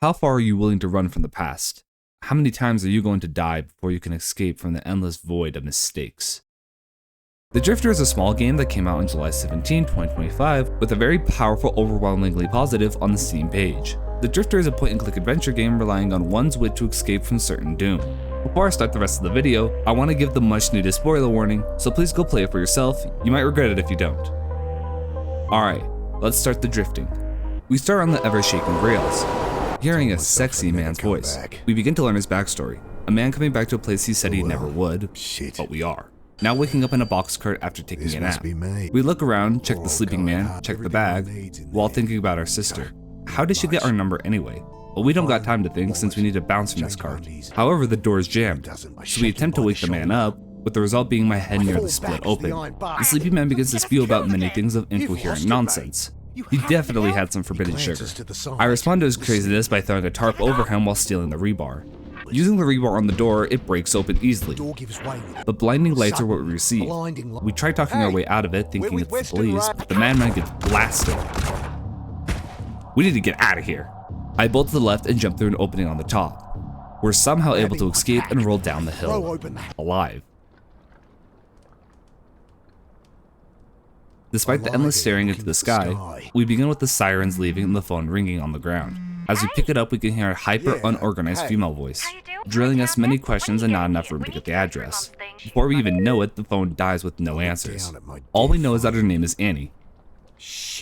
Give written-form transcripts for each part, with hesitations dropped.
How far are you willing to run from the past? How many times are you going to die before you can escape from the endless void of mistakes? The Drifter is a small game that came out on July 17, 2025, with a very powerful, overwhelmingly positive on the Steam page. The Drifter is a point-and-click adventure game relying on one's wit to escape from certain doom. Before I start the rest of the video, I want to give the much-needed spoiler warning, so please go play it for yourself. You might regret it if you don't. Alright, let's start the drifting. We start on the ever-shaking rails, hearing a sexy man's voice. We begin to learn his backstory. A man coming back to a place he said he never would, but we are. Now waking up in a box cart after taking a nap. We look around, check the sleeping man, check the bag, while thinking about our sister. How did she get our number anyway? Well, we don't got time to think since we need to bounce from this cart. However, the door is jammed, so we attempt to wake the man up, with the result being my head nearly split open. The sleepy man begins to spew about many things of incoherent nonsense. He definitely had some forbidden sugar. I respond to his craziness by throwing a tarp over him while stealing the rebar. Using the rebar on the door, it breaks open easily. The blinding lights are what we receive. We try talking our way out of it, thinking it's the police, but the madman gets blasted. We need to get out of here. I bolt to the left and jump through an opening on the top. We're somehow able to escape and roll down the hill, alive. Despite the endless staring into the sky, we begin with the sirens leaving and the phone ringing on the ground. As we pick it up, we can hear a hyper unorganized female voice, drilling us many questions and not enough room to get the address. Before we even know it, the phone dies with no answers. All we know is that her name is Annie.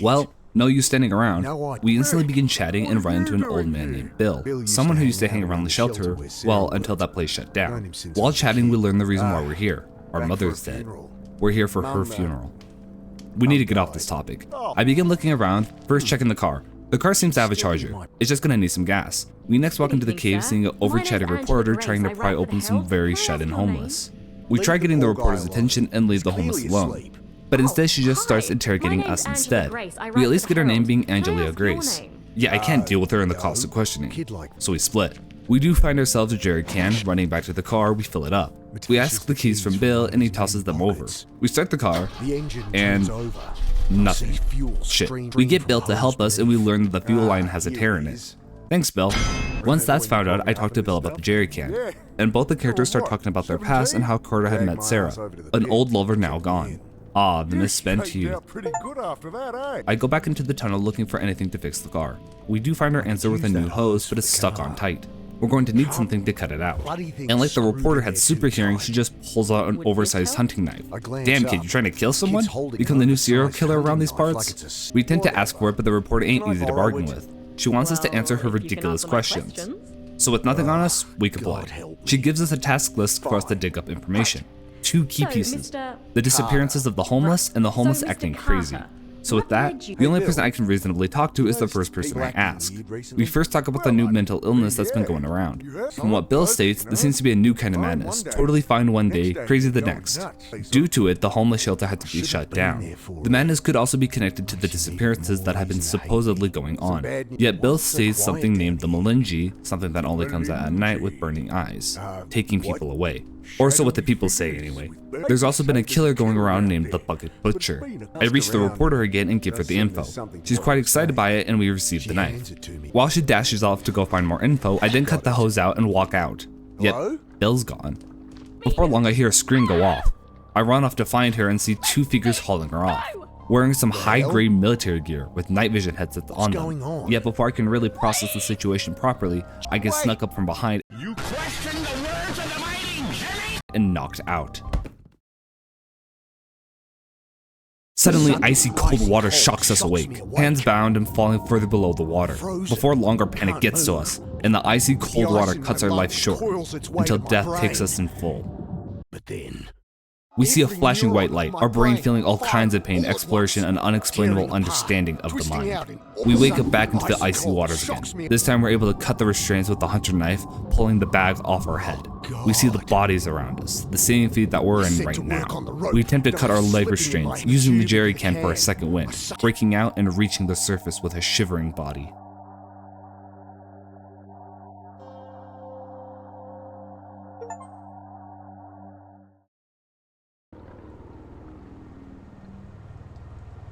Well, no use standing around. We instantly begin chatting and run into an old man named Bill, someone who used to hang around the shelter, well, until that place shut down. While chatting, we learn the reason why we're here. Our mother's dead. We're here for her funeral. We need to get off this topic. I begin looking around, first checking the car. The car seems to have a charger. It's just gonna need some gas. We next walk into the cave, seeing an over-chatting reporter trying to pry open some very shut-in homeless. We try getting the reporter's attention and leave the homeless alone. But instead she just starts interrogating us instead. We at least get her name being Angelia Grace. Yeah, I can't deal with her in the constant questioning, so we split. We do find ourselves a jerry can. Running back to the car, we fill it up. We ask the keys from Bill and he tosses them over. We start the car, and nothing. Shit. We get Bill to help us and we learn that the fuel line has a tear in it. Thanks, Bill. Once that's found out, I talk to Bill about the jerry can, and both the characters start talking about their past and how Carter had met Sarah, an old lover now gone. Ah, the misspent youth. I go back into the tunnel looking for anything to fix the car. We do find our answer with a new hose, but it's stuck on tight. We're going to need something to cut it out. And like the reporter had super hearing, she just pulls out an oversized hunting knife. Damn kid, you trying to kill someone? Become the new serial killer around these parts? We tend to ask for it, but the reporter ain't easy to bargain with. She wants us to answer her ridiculous questions. So with nothing on us, we comply. She gives us a task list for us to dig up information. Two key pieces: the disappearances of the homeless and the homeless acting crazy. So with that, the only person I can reasonably talk to is the first person I ask. We first talk about the new mental illness that's been going around. From what Bill states, this seems to be a new kind of madness, totally fine one day, crazy the next. Due to it, the homeless shelter had to be shut down. The madness could also be connected to the disappearances that have been supposedly going on. Yet Bill states something named the Malinji, something that only comes out at night with burning eyes, taking people away. Or so what the people say anyway. There's also been a killer going around named the Bucket Butcher. I reach the reporter again and give her the info. She's quite excited by it and we receive the knife. While she dashes off to go find more info, I then cut the hose out and walk out. Yet, Bill's gone. Before long I hear a scream go off. I run off to find her and see two figures hauling her off, wearing some high-grade military gear with night vision headsets on them. Yet before I can really process the situation properly, I get snuck up from behind and knocked out. Suddenly, icy cold water shocks us awake, hands bound and falling further below the water. Before long, our panic gets to us, and the icy cold water cuts our life short, until death takes us in full. But then we see a flashing white light, our brain feeling all kinds of pain, exploration, and unexplainable understanding of the mind. We wake up back into the icy waters again. This time we're able to cut the restraints with the hunter knife, pulling the bag off our head. We see the bodies around us, the same feet that we're in right now. We attempt to cut our leg restraints, using the jerry can for a second wind, breaking out and reaching the surface with a shivering body.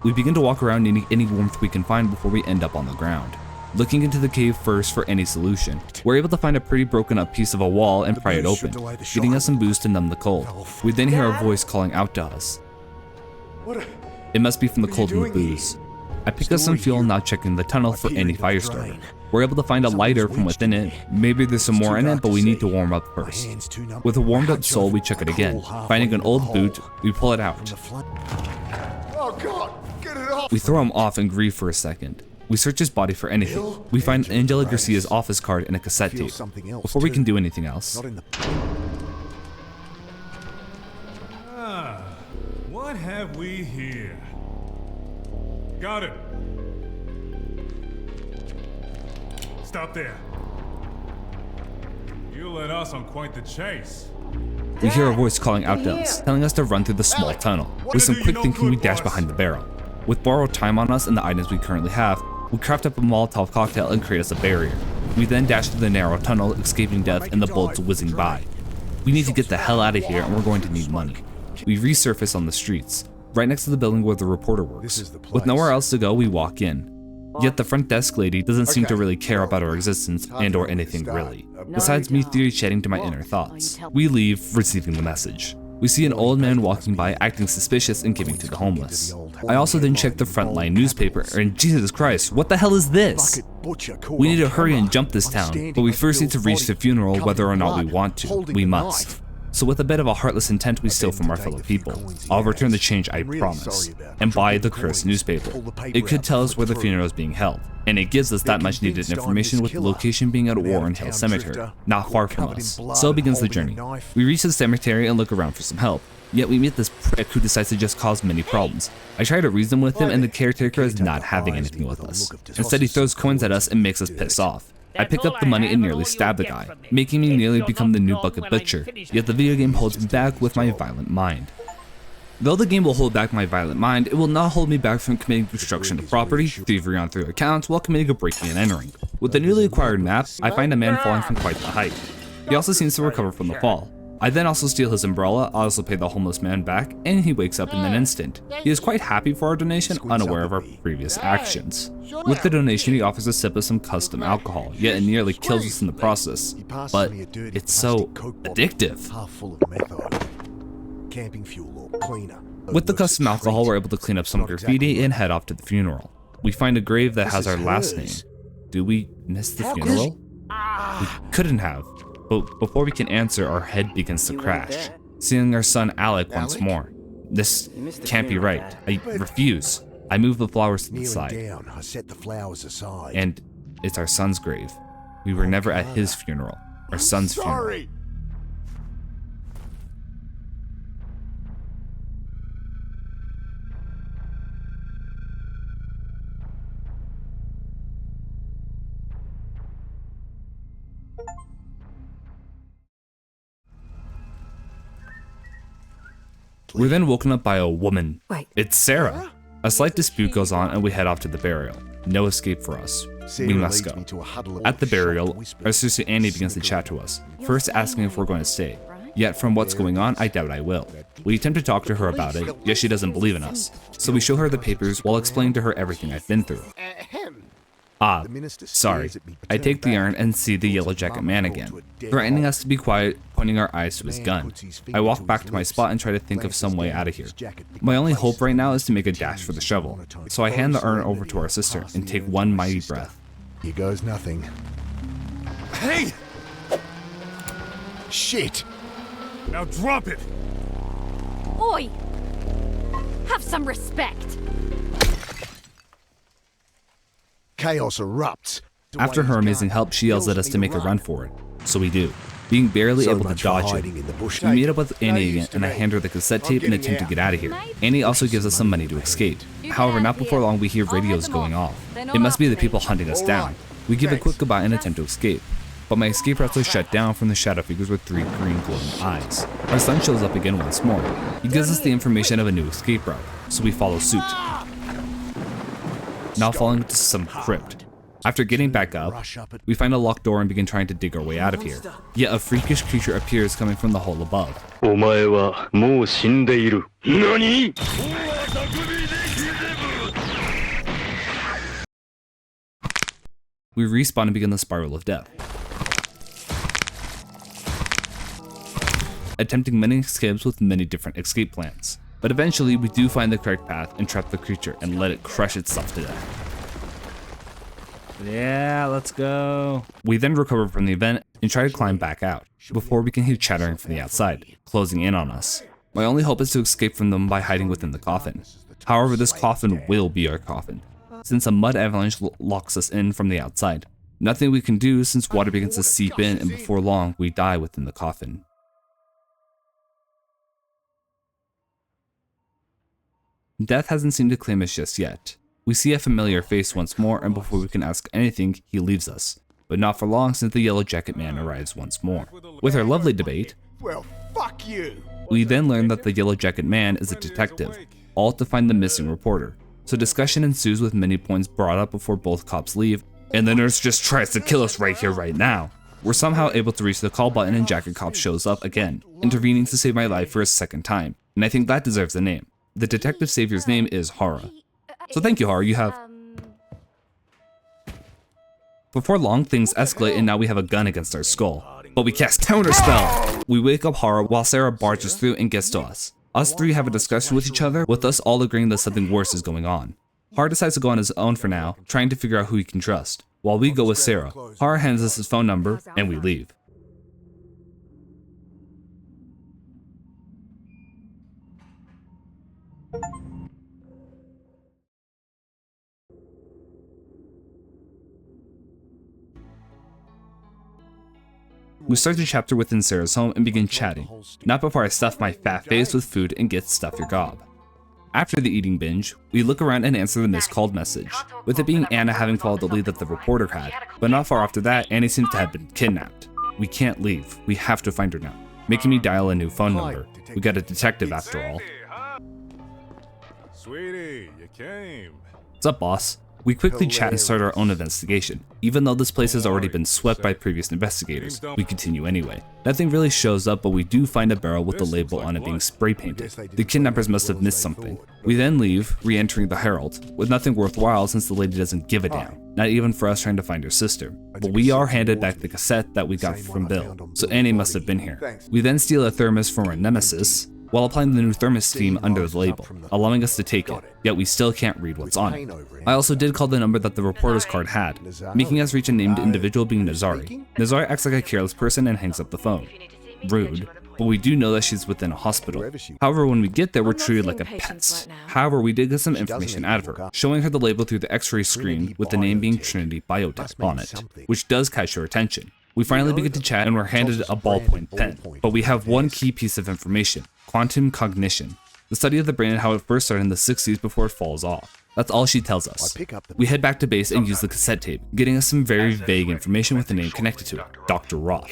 We begin to walk around needing any warmth we can find before we end up on the ground. looking into the cave first for any solution. We're able to find a pretty broken up piece of a wall and pry it open, getting us some booze to numb the cold. We then hear a voice calling out to us. It must be from the cold and the booze. I pick up some fuel, now checking the tunnel for any fire starter. We're able to find a lighter from within it. Maybe there's some more in it, but we need to warm up first. With a warmed up soul, we check it again. Finding an old boot, we pull it out. We throw him off and grieve for a second. We search his body for anything. We find Angela Garcia's office card and a cassette tape. Before we can do anything else. What have we here? Got it. Stop there. You led us on quite the chase. We hear a voice calling out to us, telling us to run through the small tunnel. With some quick thinking, we dash behind the barrel. With borrowed time on us and the items we currently have, we craft up a Molotov cocktail and create us a barrier. We then dash through the narrow tunnel, escaping death and the bullets whizzing by. We need to get the hell out of here, and we're going to need money. We resurface on the streets, right next to the building where the reporter works. With nowhere else to go, we walk in. Yet the front desk lady doesn't seem to really care about our existence and or anything really, besides me theory chatting to my inner thoughts. We leave, receiving the message. We see an old man walking by, acting suspicious and giving to the homeless. I also then check the Frontline newspaper, and Jesus Christ, what the hell is this? We need to hurry and jump this town, but we first need to reach the funeral whether or not we want to. We must. So with a bit of a heartless intent, we steal from our fellow people. I'll return the change, I promise, and buy the cursed newspaper. It could tell us where the funeral is being held, and it gives us that much needed information with the location being at Warren Hill Cemetery, not far from us. So begins the journey. We reach the cemetery and look around for some help, yet we meet this prick who decides to just cause many problems. I try to reason with him and the caretaker is not having anything with us. Instead he throws coins at us and makes us piss off. I pick up the money and nearly stab the guy, making me nearly become the new Bucket Butcher, yet the video game holds me back with my violent mind. Though the game will hold back my violent mind, it will not hold me back from committing destruction of property, thievery on 3 accounts, while committing a breaking and entering. With the newly acquired map, I find a man falling from quite the height. He also seems to recover from the fall. I then also steal his umbrella, I also pay the homeless man back, and he wakes up in an instant. He is quite happy for our donation, unaware of our previous actions. With the donation, he offers a sip of some custom alcohol, yet it nearly kills us in the process. But it's so addictive. With the custom alcohol, we're able to clean up some graffiti and head off to the funeral. We find a grave that has our last name. Do we miss the funeral? We couldn't have. But before we can answer, our head begins to crash, seeing our son Alec once more. This can't be right. I refuse. I move the flowers to the side. And it's our son's grave. We were never at his funeral. Our son's funeral. We're then woken up by a woman. It's Sarah. A slight dispute goes on and we head off to the burial. No escape for us. We must go. At the burial, our sister Annie begins to chat to us, first asking if we're going to stay. Yet from what's going on, I doubt I will. We attempt to talk to her about it, yet she doesn't believe in us. So we show her the papers while explaining to her everything I've been through. Ah, sorry. I take the urn and see the Yellow Jacket Man again, threatening us to be quiet, pointing our eyes to his gun. I walk back to my spot and try to think of some way out of here. My only hope right now is to make a dash for the shovel, so I hand the urn over to our sister and take one mighty breath. Here goes nothing. Hey! Shit! Now drop it! Oi! Have some respect! Chaos erupts. After her amazing help, she yells at us to make a run for it. So we do, being barely able to dodge it. We meet up with Annie again, and I hand her the cassette tape and attempt to get out of here. Annie also gives us some money to escape. However, not before long we hear radios going off. It must be the people hunting us down. We give a quick goodbye and attempt to escape. But my escape routes are shut down from the shadow figures with 3 green glowing eyes. Our son shows up again once more. He gives us the information of a new escape route, so we follow suit. Now falling into some crypt. After getting back up, we find a locked door and begin trying to dig our way out of here. Yet a freakish creature appears coming from the hole above. お前はもう死んでいる。何? We respawn and begin the spiral of death, attempting many escapes with many different escape plans. But eventually we do find the correct path and trap the creature and let it crush itself to death. Yeah, let's go. We then recover from the event and try to climb back out, before we can hear chattering from the outside, closing in on us. My only hope is to escape from them by hiding within the coffin. However, this coffin will be our coffin, since a mud avalanche locks us in from the outside. Nothing we can do since water begins to seep in, and before long, we die within the coffin. Death hasn't seemed to claim us just yet. We see a familiar face once more, and before we can ask anything, he leaves us. But not for long, since the Yellow Jacket Man arrives once more. With our lovely debate, Well, fuck you. we then learn that the Yellow Jacket Man is a detective, all to find the missing reporter. So discussion ensues with many points brought up before both cops leave, and the nurse just tries to kill us right here, right now. We're somehow able to reach the call button, and Jacket Cop shows up again, intervening to save my life for a second time, and I think that deserves a name. The detective savior's name is Hara. So thank you, Hara, you have... Before long, things escalate and now we have a gun against our skull. But we cast Counterspell! We wake up Hara while Sarah barges through and gets to us. Us three have a discussion with each other, with us all agreeing that something worse is going on. Hara decides to go on his own for now, trying to figure out who he can trust. While we go with Sarah, Hara hands us his phone number, and we leave. We start the chapter within Sarah's home and begin chatting, not before I stuff my fat face with food and get stuff your gob. After the eating binge, we look around and answer the missed called message, with it being Anna having followed the lead that the reporter had, but not far after that, Annie seems to have been kidnapped. We can't leave, we have to find her now, making me dial a new phone number. We got a detective after all. Sweetie, you came. What's up, boss? We quickly chat and start our own investigation. Even though this place has already been swept by previous investigators, we continue anyway. Nothing really shows up, but we do find a barrel with the label on it being spray painted. The kidnappers must have missed something. We then leave, re-entering the Herald, with nothing worthwhile since the lady doesn't give a damn. Not even for us trying to find her sister. But we are handed back the cassette that we got from Bill, so Annie must have been here. We then steal a thermos from our nemesis, while applying the new thermos theme under the label, allowing us to take it, yet we still can't read what's on it. I also did call the number that the reporter's card had, making us reach a named individual being Nazari. Nazari acts like a careless person and hangs up the phone. Rude, but we do know that she's within a hospital. However, when we get there, we're treated like a pet. However, we did get some information out of her, showing her the label through the x-ray screen with the name being Trinity Biotech on it, which does catch her attention. We finally begin to chat and we're handed a ballpoint pen, but we have one key piece of information: quantum cognition, the study of the brain and how it first started in the 60s before it falls off. That's all she tells us. We head back to base and use the cassette tape, getting us some very vague information with the name connected to it, Dr. Roth.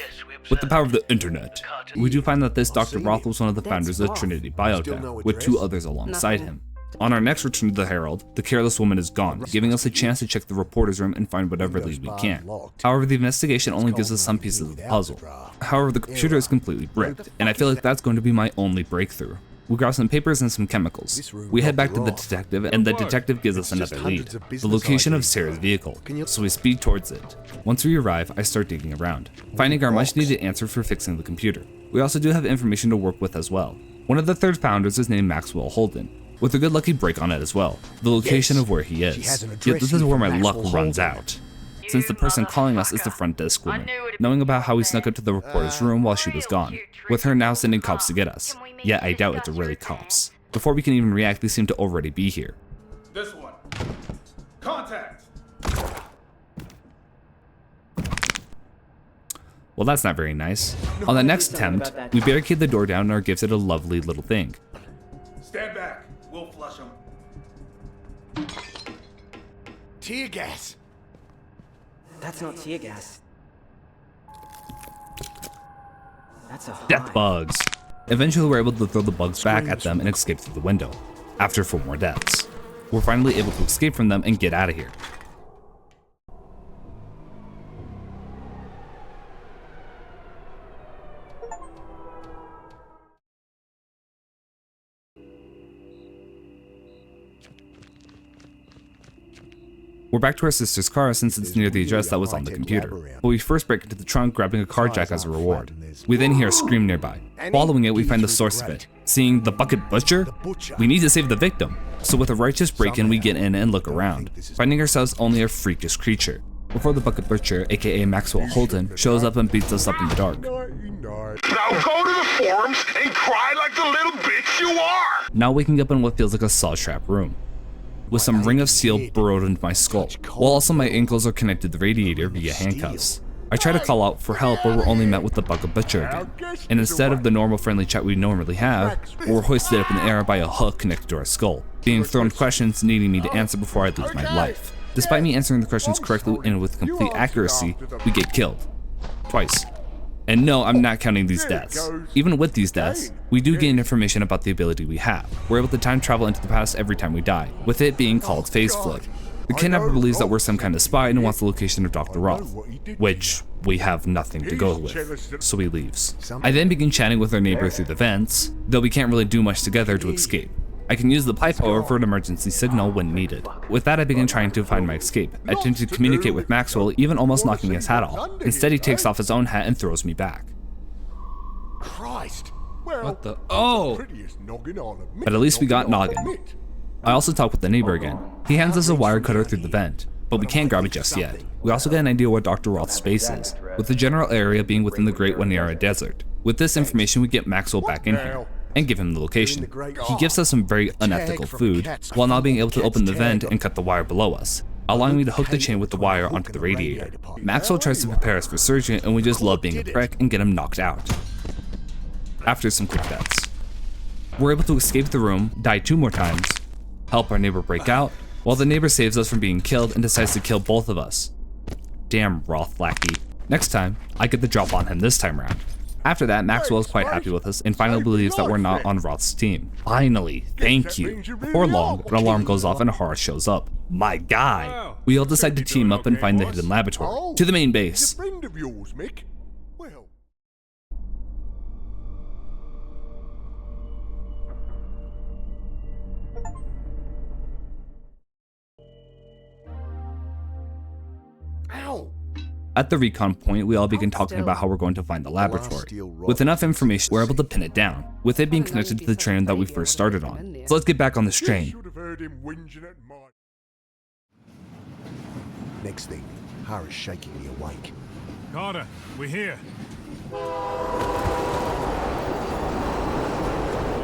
With the power of the internet, we do find that this Dr. Roth was one of the founders of Trinity Biotech, with 2 others alongside him. On our next return to the Herald, the careless woman is gone, giving us a chance to check the reporter's room and find whatever lead we can. However, the investigation only gives us some pieces of the puzzle. However, the computer is completely bricked, and I feel like that's going to be my only breakthrough. We grab some papers and some chemicals. We head back to the detective, and the detective gives us another lead: the location of Sarah's vehicle, so we speed towards it. Once we arrive, I start digging around, finding our much needed answer for fixing the computer. We also do have information to work with as well. One of the third founders is named Maxwell Holden, with a good lucky break on it as well, the location of where he is. Yet this is where my luck runs out, since the person calling us is the front desk woman, knowing about how we snuck up to the reporter's room while she was gone, with her now sending cops to get us. Yet I doubt it's really cops. Before we can even react, they seem to already be here. This one. Contact. Well, that's not very nice. On the next attempt, we barricade the door down and are gifted a lovely little thing. Stand back. We'll flush them. Tear gas. That's not tear gas. That's a Death bugs. Eventually, we're able to throw the bugs back at them and escape through the window, after 4 more deaths. We're finally able to escape from them and get out of here. We're back to our sister's car since it's near the address that was on the computer. But we first break into the trunk, grabbing a car jack as a reward. We then hear a scream nearby. Following it, we find the source of it. Seeing the Bucket Butcher? We need to save the victim. So with a righteous break-in, we get in and look around, finding ourselves only a freakish creature. Before the Bucket Butcher, aka Maxwell Holden, shows up and beats us up in the dark. Now go to the forums and cry like the little bitch you are! Now waking up in what feels like a saw trap room, with some ring of steel burrowed into my skull, while also my ankles are connected to the radiator via handcuffs. I try to call out for help, but we're only met with the Bucket Butcher again. And instead of the normal friendly chat we normally have, we're hoisted up in the air by a hook connected to our skull, being thrown questions needing me to answer before I lose my life. Despite me answering the questions correctly and with complete accuracy, we get killed. Twice. And no, I'm not counting these deaths. Even with these deaths, we do gain information about the ability we have. We're able to time travel into the past every time we die, with it being called Phase Flip. The kidnapper believes that we're some kind of spy and wants the location of Dr. Roth, which we have nothing to go with, so he leaves. I then begin chatting with our neighbor through the vents, though we can't really do much together to escape. I can use the pipe however for an emergency signal when needed. With that, I begin trying to find my escape, attempting to communicate with Maxwell, even almost knocking his hat off. Instead, he takes off his own hat and throws me back. Christ. Well, What the? Oh! prettiest noggin I'll admit. But at least we got I'll noggin. admit. I also talk with the neighbor again. He hands us a wire cutter through the vent, but we can't grab it just yet. We also get an idea what Dr. Roth's space is, with the general area being within the Great Wanera Desert. With this information, we get Maxwell back in here and give him the location. He gives us some very unethical food, while not being able to open the vent and cut the wire below us, allowing me to hook the chain with the wire onto the radiator. Maxwell tries to prepare us for surgery, and we just love being a prick and get him knocked out. After some quick deaths, we're able to escape the room, die 2 more times, help our neighbor break out, while the neighbor saves us from being killed and decides to kill both of us. Damn Roth lackey. Next time, I get the drop on him this time around. After that, Maxwell is quite happy with us and finally believes that we're not on Roth's team. Finally, thank you. Before long, an alarm goes off and Hara shows up. My guy. We all decide to team up and find the hidden laboratory. To the main base. Friend of yours, Mick. Well, ow. At the recon point, we all begin talking about how we're going to find the laboratory. With enough information, we're able to pin it down, with it being connected to the train that we first started on. So let's get back on this train. Should have heard him whinging at my... Next thing, Hara's shaking me awake. Carter, we're here.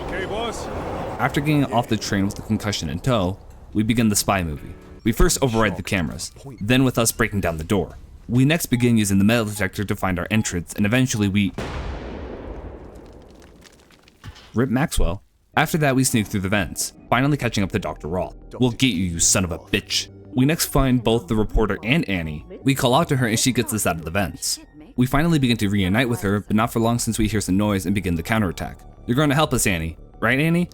Okay, boss? After getting off the train with the concussion in tow, we begin the spy movie. We first override the cameras, then with us breaking down the door. We next begin using the metal detector to find our entrance, and eventually we... Rip Maxwell. After that, we sneak through the vents, finally catching up to Dr. Roth. We'll get you, you son of a bitch. We next find both the reporter and Annie. We call out to her and she gets us out of the vents. We finally begin to reunite with her, but not for long since we hear some noise and begin the counterattack. You're going to help us, Annie. Right, Annie?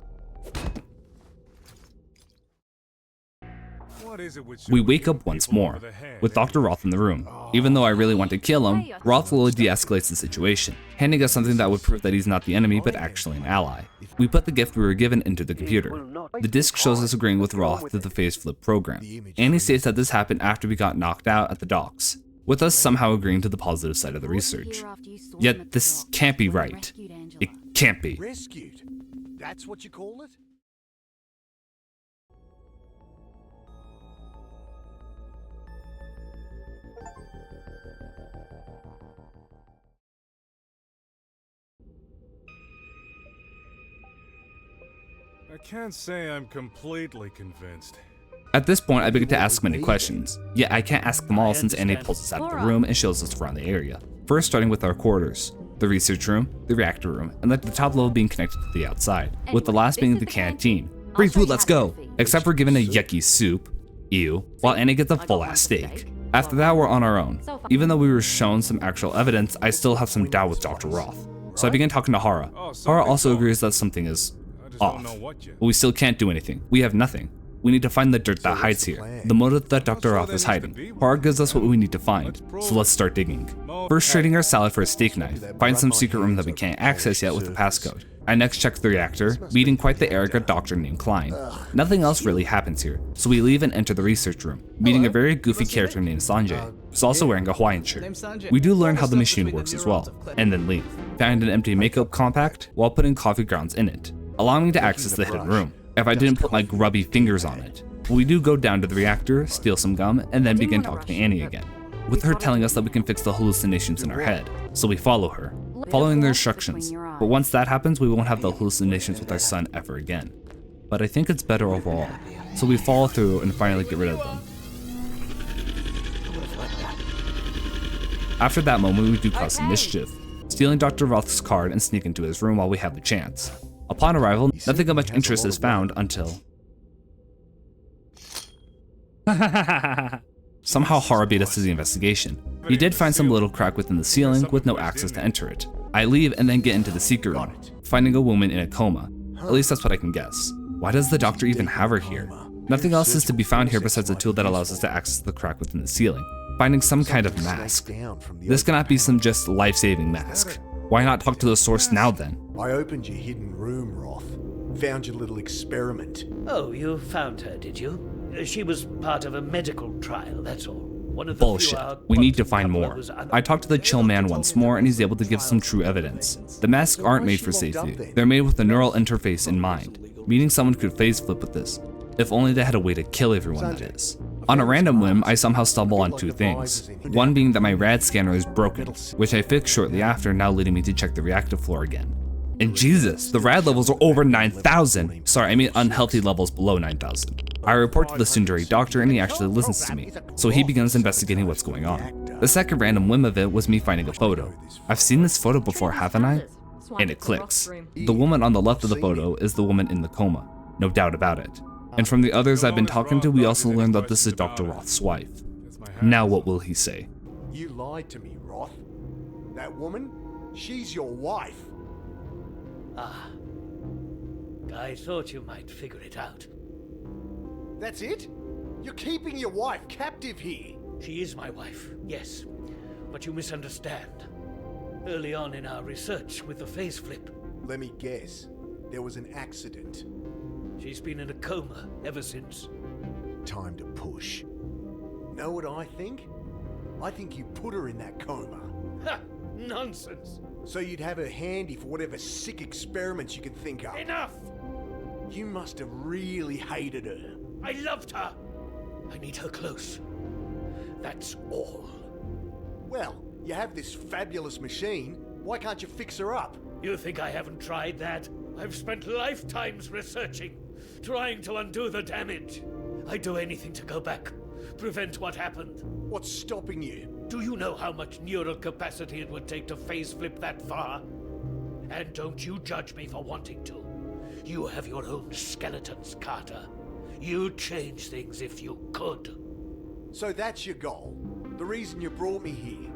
We wake up once more, with Dr. Roth in the room. Even though I really want to kill him, Roth slowly de-escalates the situation, handing us something that would prove that he's not the enemy but actually an ally. We put the gift we were given into the computer. The disc shows us agreeing with Roth to the Phase Flip program. Annie states that this happened after we got knocked out at the docks, with us somehow agreeing to the positive side of the research. Yet this can't be right. It can't be. Rescued? That's what you call it? I can't say I'm completely convinced. At this point, I begin to ask many questions, yet I can't ask them all since Annie pulls us out of the room and shows us around the area. First starting with our quarters, the research room, the reactor room, and the top level being connected to the outside, with the last being the canteen. Free food, let's go! Except for given a yucky soup, ew, while Annie gets a full-ass steak. After that, we're on our own. Even though we were shown some actual evidence, I still have some doubt with Dr. Roth. So I began talking to Hara. Hara also agrees that something is off, but we still can't do anything. We have nothing. We need to find the dirt that hides here, the motive that Dr. Roth is hiding. Hara gives us what we need to find, so let's start digging. First trading our salad for a steak knife, find some secret room that we can't access yet with the passcode. I next check the reactor, meeting quite the arrogant doctor named Klein. Nothing else really happens here, so we leave and enter the research room, meeting a very goofy character named Sanjay, who's also wearing a Hawaiian shirt. We do learn how the machine works as well, and then leave. Find an empty makeup compact while putting coffee grounds in it, allowing me to access the hidden room, if I didn't put my grubby fingers on it. We do go down to the reactor, steal some gum, and then begin talking to Annie again, with her telling us that we can fix the hallucinations in our head, so we follow her, following their instructions. But once that happens, we won't have the hallucinations with our son ever again. But I think it's better overall, so we follow through and finally get rid of them. After that moment, we do cause some mischief, stealing Dr. Roth's card and sneak into his room while we have the chance. Upon arrival, nothing of much interest is found until... Somehow Hara beat us to the investigation. He did find some little crack within the ceiling with no access to enter it. I leave and then get into the secret room, finding a woman in a coma. At least that's what I can guess. Why does the doctor even have her here? Nothing else is to be found here besides a tool that allows us to access the crack within the ceiling, finding some kind of mask. This cannot be some just life-saving mask. Why not talk to the source now then? I opened your hidden room, Roth. Found your little experiment. Oh, you found her, did you? She was part of a medical trial, that's all. One of the Bullshit. We need to find more. I talked to the chill man once more and he's able to give some true evidence. The masks aren't made for safety. They're made with a neural interface in mind, meaning someone could phase flip with this. If only they had a way to kill everyone, that is. On a random whim, I somehow stumble on two things. One being that my rad scanner is broken, which I fixed shortly after, now leading me to check the reactor floor again. And Jesus, the rad levels are over 9,000. Sorry, I mean unhealthy levels below 9,000. I report to the Sundari doctor and he actually listens to me, so he begins investigating what's going on. The second random whim of it was me finding a photo. I've seen this photo before, haven't I? And it clicks. The woman on the left of the photo is the woman in the coma, no doubt about it. And from the others I've been talking to, we also learned that this is Dr. Roth's wife. Now what will he say? You lied to me, Roth. That woman, she's your wife. Ah. I thought you might figure it out. That's it? You're keeping your wife captive here. She is my wife, yes. But you misunderstand. Early on in our research with the phase flip. Let me guess. There was an accident. She's been in a coma ever since. Time to push. Know what I think? I think you put her in that coma. Ha! Nonsense! So you'd have her handy for whatever sick experiments you could think of. Enough! You must have really hated her. I loved her! I need her close. That's all. Well, you have this fabulous machine. Why can't you fix her up? You think I haven't tried that? I've spent lifetimes researching, trying to undo the damage. I'd do anything to go back, prevent what happened. What's stopping you? Do you know how much neural capacity it would take to phase flip that far? And don't you judge me for wanting to. You have your own skeletons, Carter. You'd change things if you could. So that's your goal? The reason you brought me here?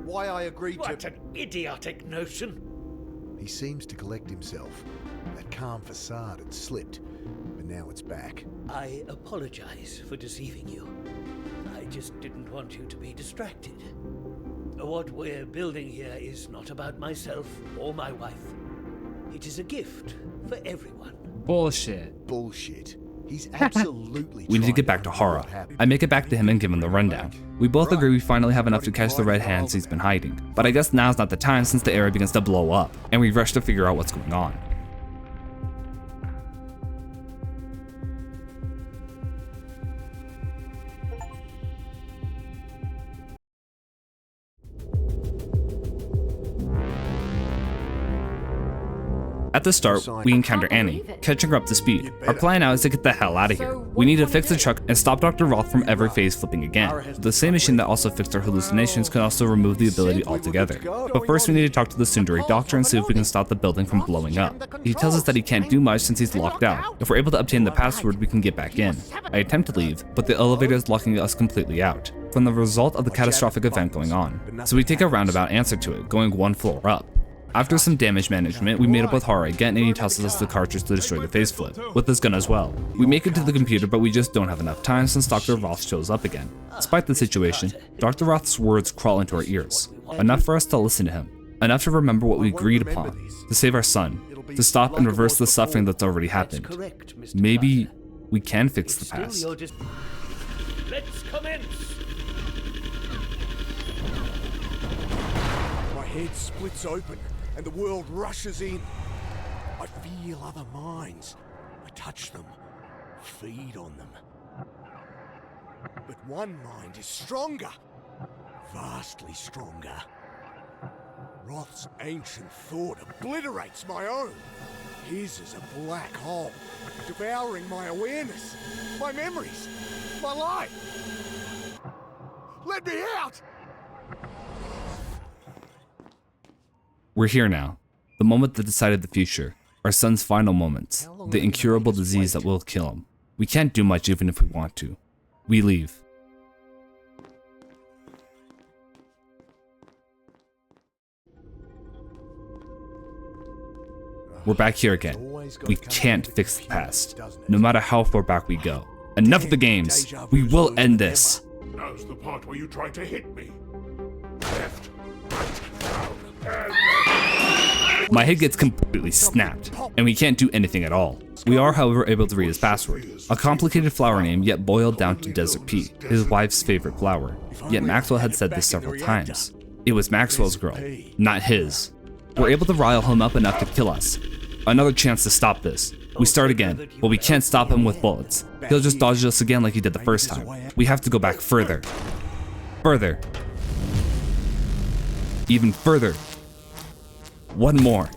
Why I agreed What to... an idiotic notion! He seems to collect himself. That calm facade had slipped, but now it's back. I apologize for deceiving you. I just didn't want you to be distracted. What we're building here is not about myself or my wife. It is a gift for everyone. Bullshit. Bullshit. He's absolutely We need to get back to Hara. I make it back to him and give him the rundown. We both agree we finally have enough to catch the red hands he's been hiding, but I guess now's not the time since the area begins to blow up, and we rush to figure out what's going on. At the start, we encounter Annie, catching her up to speed. Our plan now is to get the hell out of here. We need to fix the truck and stop Dr. Roth from ever phase flipping again. The same machine that also fixed our hallucinations can also remove the ability altogether. But first we need to talk to the Sundari doctor and see if we can stop the building from blowing up. He tells us that he can't do much since he's locked out. If we're able to obtain the password, we can get back in. I attempt to leave, but the elevator is locking us completely out, from the result of the catastrophic event going on. So we take a roundabout answer to it, going one floor up. After some damage management, we meet up with Hara again and he tells us the cartridge to destroy the phase flip, with his gun as well. We make it to the computer, but we just don't have enough time since Dr. Roth shows up again. Despite the situation, Dr. Roth's words crawl into our ears, enough for us to listen to him, enough to remember what we agreed upon, to save our son. to stop and reverse the suffering that's already happened. Correct, Mr. Maybe Carter. we can fix the Still past. your Let's commence. My head splits open and the world rushes in. I feel other minds. I touch them, feed on them. But one mind is stronger, vastly stronger. Roth's ancient thought obliterates my own. His is a black hole, devouring my awareness, my memories, my life. Let me out! We're here now. The moment that decided the future. Our son's final moments. The incurable disease that will kill him. We can't do much even if we want to. We leave. We're back here again. We can't fix the past, no matter how far back we go. Enough of the games. We will end this. Now's the part where you try to hit me. Left, right, down, My head gets completely snapped, and we can't do anything at all. We are, however, able to read his password. A complicated flower name, yet boiled down to Desert Pea, his wife's favorite flower. Yet Maxwell had said this several times. It was Maxwell's girl, not his. We're able to rile him up enough to kill us. Another chance to stop this. We start again, but we can't stop him with bullets. He'll just dodge us again like he did the first time. We have to go back further. Further. Even further. One more.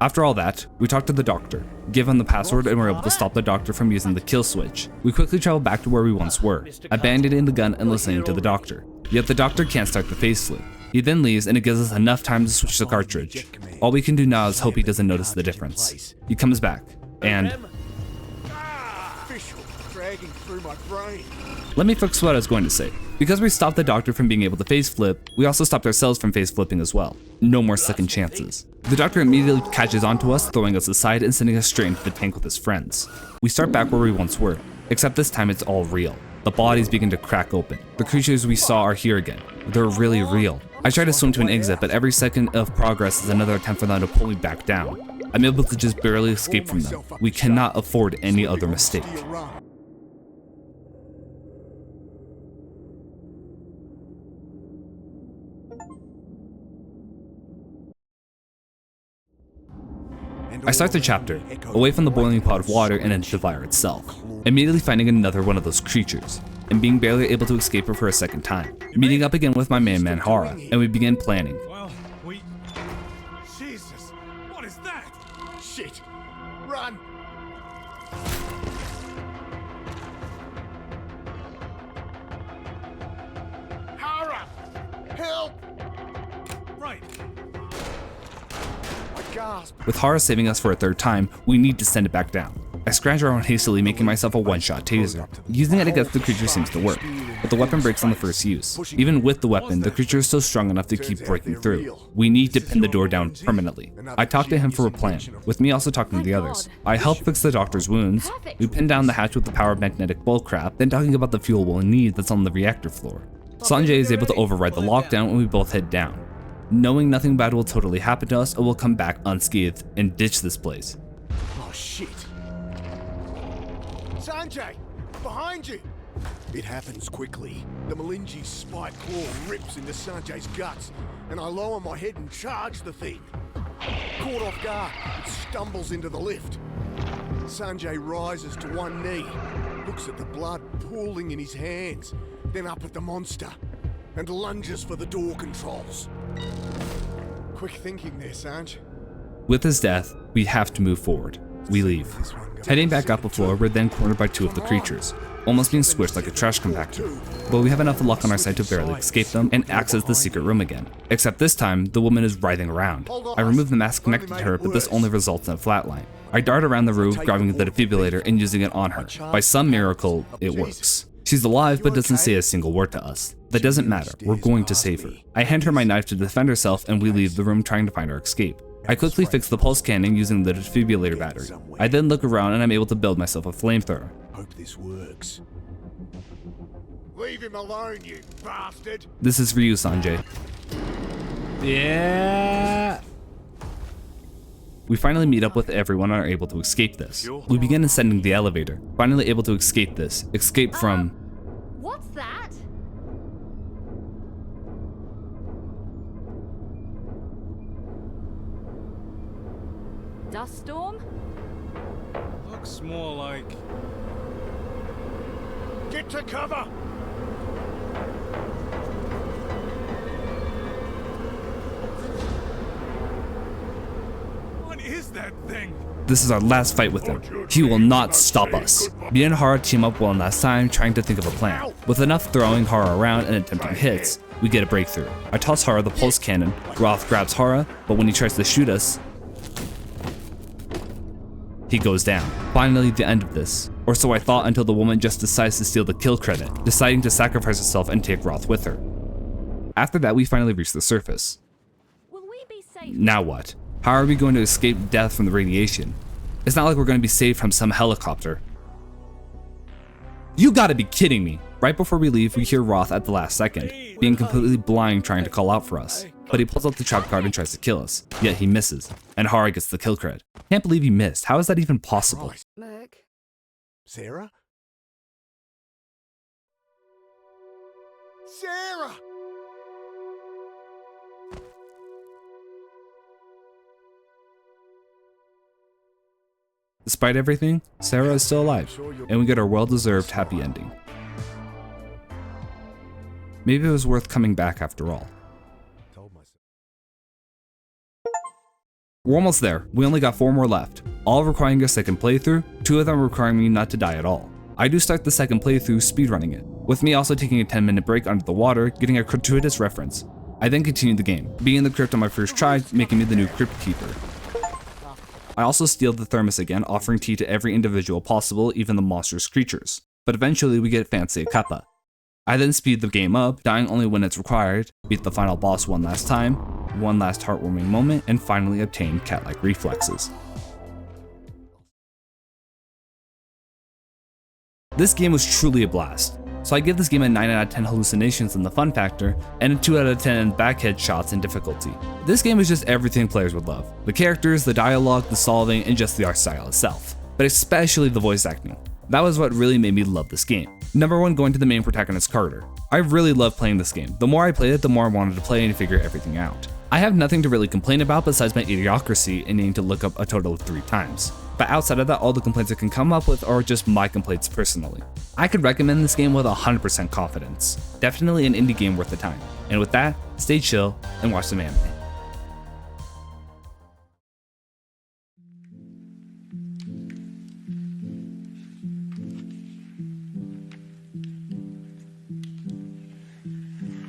After all that, we talked to the doctor, give him the password, and were able to stop the doctor from using the kill switch. We quickly travel back to where we once were, abandoning the gun and listening to the doctor. Yet the doctor can't start the face flip. He then leaves and it gives us enough time to switch the cartridge. All we can do now is hope he doesn't notice the difference. He comes back, and Official dragging through my brain. let me fix what I was going to say. Because we stopped the doctor from being able to face flip, we also stopped ourselves from face flipping as well. No more second chances. The doctor immediately catches onto us, throwing us aside and sending us straight into the tank with his friends. We start back where we once were, except this time it's all real. The bodies begin to crack open. The creatures we saw are here again. They're really real. I try to swim to an exit, but every second of progress is another attempt for them to pull me back down. I'm able to just barely escape from them. We cannot afford any other mistake. I start the chapter, away from the boiling pot of water and into the fire itself, immediately finding another one of those creatures, and being barely able to escape her for a second time. Meeting up again with my main man Hara, and we begin planning. Well, Jesus, what is that? Shit! Run! Hara! Help! Right. I gasp. With Hara saving us for a third time, we need to send it back down. I scratch around hastily, making myself a one-shot taser. Using it against the creature seems to work, but the weapon breaks on the first use. Even with the weapon, the creature is still strong enough to keep breaking through. We need to pin the door down permanently. I talk to him for a plan, with me also talking to the others. I help fix the doctor's wounds. We pin down the hatch with the power of magnetic bullcrap, then talking about the fuel we'll need that's on the reactor floor. Sanjay is able to override the lockdown and we both head down. Knowing nothing bad will totally happen to us, and we'll come back unscathed and ditch this place. Oh shit! Sanjay! Behind you! It happens quickly. The Malinji's spike claw rips into Sanjay's guts, and I lower my head and charge the thing. Caught off guard, it stumbles into the lift. Sanjay rises to one knee, looks at the blood pooling in his hands, then up at the monster, and lunges for the door controls. Quick thinking there, Sanj. With his death, we have to move forward. We leave. Heading back up the floor, we're then cornered by two of the creatures, almost being squished like a trash compactor. But we have enough luck on our side to barely escape them and access the secret room again. Except this time, the woman is writhing around. I remove the mask connected to her, but this only results in a flatline. I dart around the room, grabbing the defibrillator and using it on her. By some miracle, it works. She's alive, but doesn't say a single word to us. That doesn't matter, we're going to save her. I hand her my knife to defend herself and we leave the room trying to find our escape. I quickly fix the pulse cannon using the defibrillator battery. I then look around and I'm able to build myself a flamethrower. Hope this works. Leave him alone, you bastard! This is for you, Sanjay. Yeah. We finally meet up with everyone and are able to escape this. We begin ascending the elevator, finally able to escape this. Escape from... What's that? Dust storm? Looks more like... Get to cover! What is that thing? This is our last fight with him. He will not stop us. Me and Hara team up one last time, trying to think of a plan. With enough throwing Hara around and attempting hits, we get a breakthrough. I toss Hara the pulse cannon, Roth grabs Hara, but when he tries to shoot us, he goes down. Finally, the end of this. Or so I thought, until the woman just decides to steal the kill credit, deciding to sacrifice herself and take Roth with her. After that, we finally reach the surface. Will we be safe? Now what? How are we going to escape death from the radiation? It's not like we're going to be saved from some helicopter. You gotta be kidding me! Right before we leave, we hear Roth at the last second, being completely blind trying to call out for us. But he pulls out the trap card and tries to kill us, yet he misses, and Hara gets the kill cred. Can't believe he missed. How is that even possible? Right. Merc. Sarah? Sarah! Despite everything, Sarah is still alive, and we get our well-deserved happy ending. Maybe it was worth coming back after all. We're almost there. We only got 4 more left, all requiring a second playthrough, 2 of them requiring me not to die at all. I do start the second playthrough speedrunning it, with me also taking a 10-minute break under the water, getting a gratuitous reference. I then continued the game, being in the crypt on my first try, making me the new crypt keeper. I also steal the thermos again, offering tea to every individual possible, even the monstrous creatures. But eventually we get Fancy a Kappa. I then speed the game up, dying only when it's required, beat the final boss one last time, one last heartwarming moment, and finally obtain cat-like reflexes. This game was truly a blast, so I give this game a 9 out of 10 hallucinations in the fun factor, and a 2 out of 10 backhead shots in difficulty. This game is just everything players would love. The characters, the dialogue, the solving, and just the art style itself. But especially the voice acting. That was what really made me love this game. Number 1, going to the main protagonist Carter. I really love playing this game. The more I played it, the more I wanted to play and figure everything out. I have nothing to really complain about besides my idiocracy and needing to look up a total of 3 times. But outside of that, all the complaints I can come up with are just my complaints personally. I could recommend this game with 100% confidence. Definitely an indie game worth the time. And with that, stay chill and watch some anime.